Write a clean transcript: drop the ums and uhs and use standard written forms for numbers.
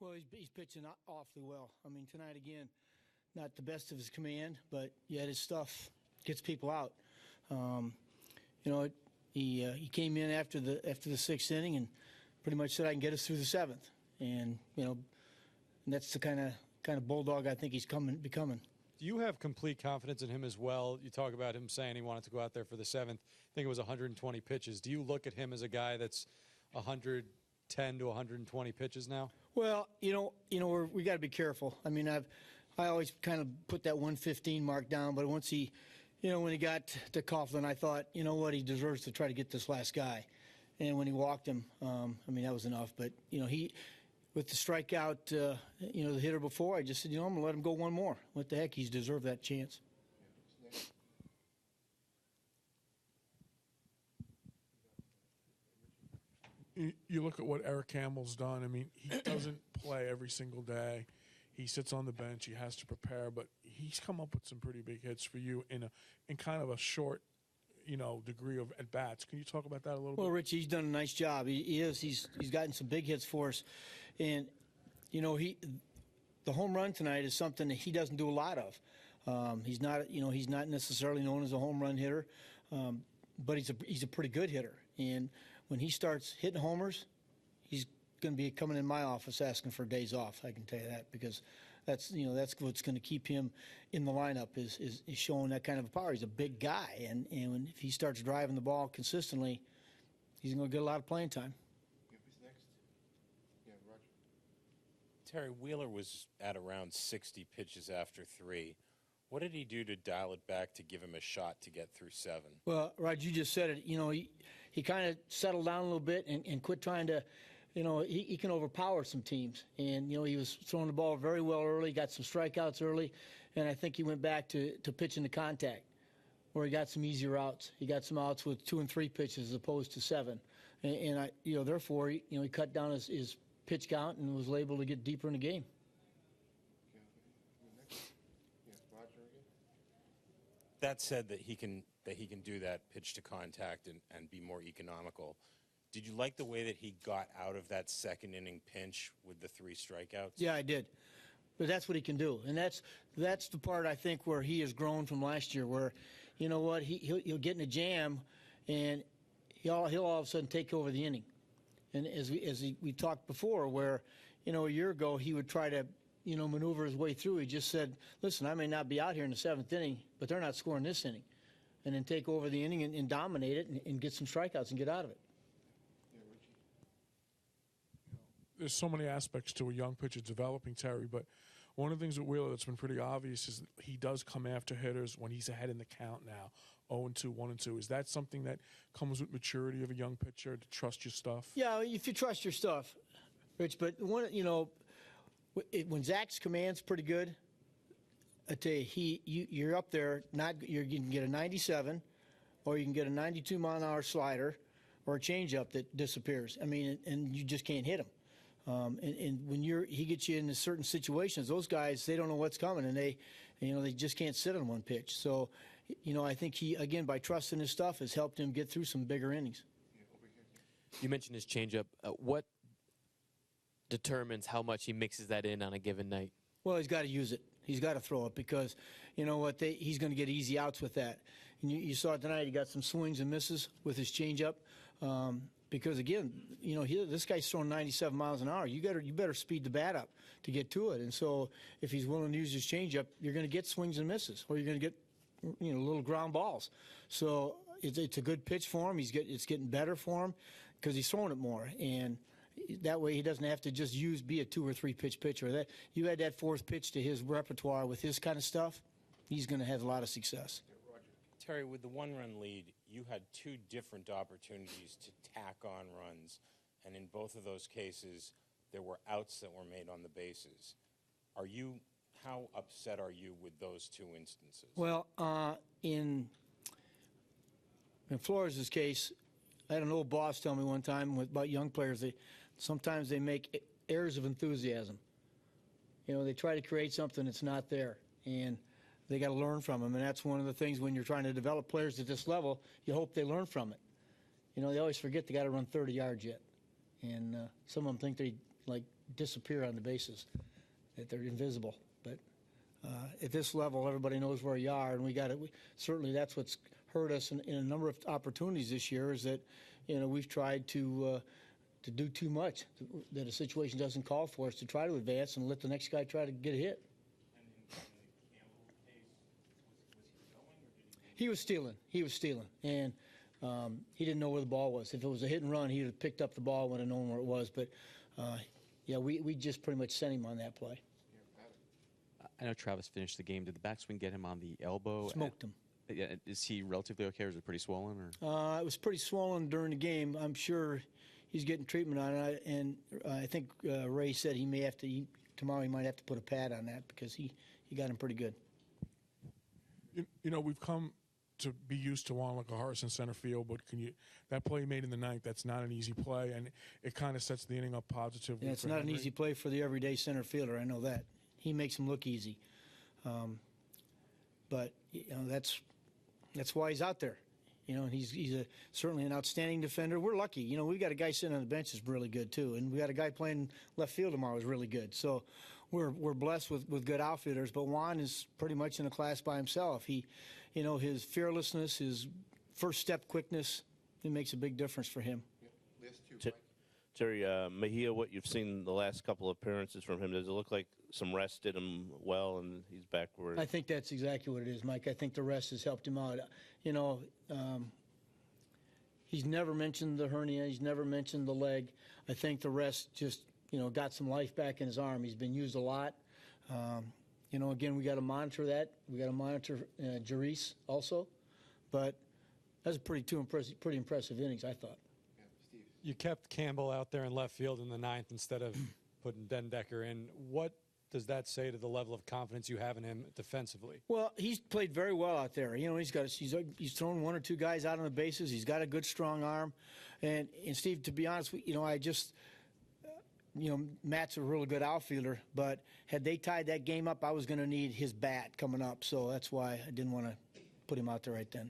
Well, he's pitching awfully well. I mean, tonight again, not the best of his command, but yet his stuff gets people out. He came in after the sixth inning and pretty much said, "I can get us through the seventh." And and that's the kind of bulldog I think he's becoming. Do you have complete confidence in him as well? You talk about him saying he wanted to go out there for the seventh. I think it was 120 pitches. Do you look at him as a guy that's 110 to 120 pitches now? Well, we got to be careful. I mean, I always kind of put that 115 mark down, but once he, when he got to Coughlin, I thought, he deserves to try to get this last guy. And when he walked him, that was enough. But, he, with the strikeout, the hitter before, I just said, I'm going to let him go one more. What the heck? He's deserved that chance. You look at what Eric Campbell's done. I mean, he doesn't play every single day. He sits on the bench. He has to prepare, but he's come up with some pretty big hits for you in kind of a short, degree of at bats. Can you talk about that a little bit? Well, Rich, he's done a nice job. He's gotten some big hits for us, and the home run tonight is something that he doesn't do a lot of. He's not necessarily known as a home run hitter, but he's a pretty good hitter. And when he starts hitting homers, he's going to be coming in my office asking for days off. I can tell you that, because that's what's going to keep him in the lineup is showing that kind of power. He's a big guy, and if he starts driving the ball consistently, he's going to get a lot of playing time. Who's next? Yeah, Roger. Terry, Wheeler was at around 60 pitches after 3. What did he do to dial it back to give him a shot to get through 7? Well, Rod, you just said it. He kind of settled down a little bit and quit trying to, he can overpower some teams. And, he was throwing the ball very well early, got some strikeouts early, and I think he went back to pitching to contact, where he got some easier outs. He got some outs with 2 and 3 pitches as opposed to 7. And therefore, he cut down his pitch count and was able to get deeper in the game. That said, that he can do that pitch to contact and be more economical. Did you like the way that he got out of that second inning pinch with the 3 strikeouts? Yeah, I did. But that's what he can do, and that's the part I think where he has grown from last year. Where, he'll get in a jam, and he'll all of a sudden take over the inning. And as we talked before, where a year ago he would try to maneuver his way through. He just said, listen, I may not be out here in the 7th inning, but they're not scoring this inning. And then take over the inning and dominate it and get some strikeouts and get out of it. Yeah, Richie. There's so many aspects to a young pitcher developing, Terry, but one of the things with Wheeler that's been pretty obvious is he does come after hitters when he's ahead in the count now, 0-2, 1-2. Is that something that comes with maturity of a young pitcher, to trust your stuff? Yeah, if you trust your stuff, Rich, but when Zach's command's pretty good, I tell you, you're up there. You can get a 97, or you can get a 92 mile an hour slider, or a changeup that disappears. I mean, and you just can't hit him. And when he gets you into certain situations, those guys, they don't know what's coming, and they just can't sit on one pitch. So, I think he, again, by trusting his stuff, has helped him get through some bigger innings. You mentioned his changeup. What determines how much he mixes that in on a given night? Well, he's got to use it. He's got to throw it, because he's going to get easy outs with that. And you saw it tonight. He got some swings and misses with his changeup, because again, this guy's throwing 97 miles an hour. You better speed the bat up to get to it. And so if he's willing to use his changeup, you're going to get swings and misses, or you're going to get little ground balls. So it's a good pitch for him. It's getting better for him because he's throwing it more, and that way he doesn't have to just be a 2 or 3 pitch pitcher. That you add that 4th pitch to his repertoire with his kind of stuff, he's going to have a lot of success. Terry, with the 1-run lead, you had 2 different opportunities to tack on runs, and in both of those cases, there were outs that were made on the bases. How upset are you with those 2 instances? Well, in Flores' case, I had an old boss tell me one time about young players, sometimes they make errors of enthusiasm. They try to create something that's not there, and they got to learn from them. And that's one of the things when you're trying to develop players at this level, you hope they learn from it. They always forget they got to run 30 yards yet. And some of them think like disappear on the bases, that they're invisible. But at this level, everybody knows where you are, and we got it. Certainly, that's what's hurt us in a number of opportunities this year. Is that we've tried to do too much, that a situation doesn't call for us to try to advance and let the next guy try to get a hit. He was stealing. And he didn't know where the ball was. If it was a hit and run, he would have picked up the ball when have known where it was. But, we just pretty much sent him on that play. I know Travis finished the game. Did the backswing get him on the elbow? Smoked him. Yeah, is he relatively okay, or is it pretty swollen? Or? It was pretty swollen during the game. I'm sure he's getting treatment on it. And I think Ray said he may have to, tomorrow he might have to put a pad on that because he got him pretty good. We've come to be used to Juan Lacahars in center field, but that play he made in the ninth, that's not an easy play, and it kind of sets the inning up positively. Yeah, it's not an easy play for the everyday center fielder. I know that. He makes him look easy. But that's why he's out there. And he's certainly an outstanding defender. We're lucky. We've got a guy sitting on the bench that's really good too, and we got a guy playing left field tomorrow who's really good. So we're blessed with good outfielders. But Juan is pretty much in a class by himself. His fearlessness, his first step quickness, it makes a big difference for him. Yeah. Last two, Mike. Terry, Mejia, what you've seen the last couple of appearances from him, does it look like some rest did him well and he's back where? I think that's exactly what it is, Mike. I think the rest has helped him out. He's never mentioned the hernia. He's never mentioned the leg. I think the rest just, got some life back in his arm. He's been used a lot. Again, we got to monitor that. We got to monitor Jarice also. But that's pretty impressive innings, I thought. Yeah, Steve. You kept Campbell out there in left field in the ninth instead of putting Dendecker in. What does that say to the level of confidence you have in him defensively? Well, he's played very well out there. He's thrown one or two guys out on the bases. He's got a good, strong arm. And Steve, to be honest, Matt's a really good outfielder, but had they tied that game up, I was going to need his bat coming up. So that's why I didn't want to put him out there right then.